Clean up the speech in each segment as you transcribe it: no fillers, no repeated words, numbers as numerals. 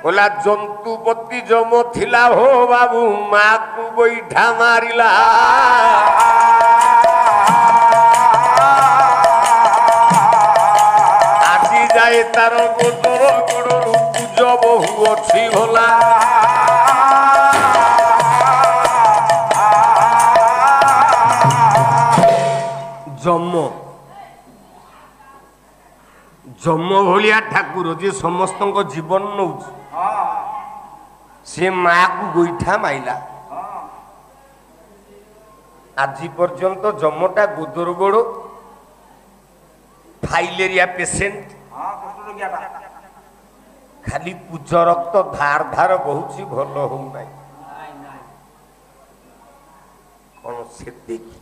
बोला जंतुपति जम थिला हो बाबू माँ को बैठा मारिला आसी जाए तार गोदर गोड़ू पूज बहु अच्छी भला जम जम भलिया ठाकुर जे समस्त जीवन नौ से माँ को गोईठा माइला आज पर्यंत जमटा गोदर गोड़ फाइलेरिया पेसेंट खाली पूज रक्त धार धार बहुत भल हो कौन से देखी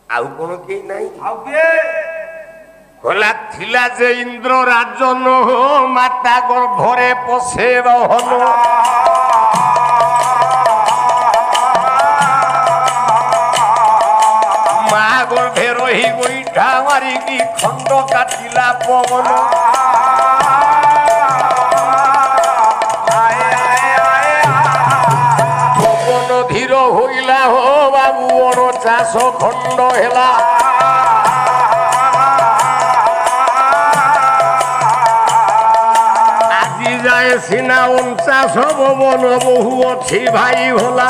आउ कौन के नहीं होला थिला जे इंद्र राजन हो माता गर्भरे पशे रहन माँ गर्भे रही गोईठा मारिकी खंड काटिला पवन पवन धीर होइला हो बाबू अणचाश खंड हेला सिना 49 भवन बहु अच्छी भाई भोला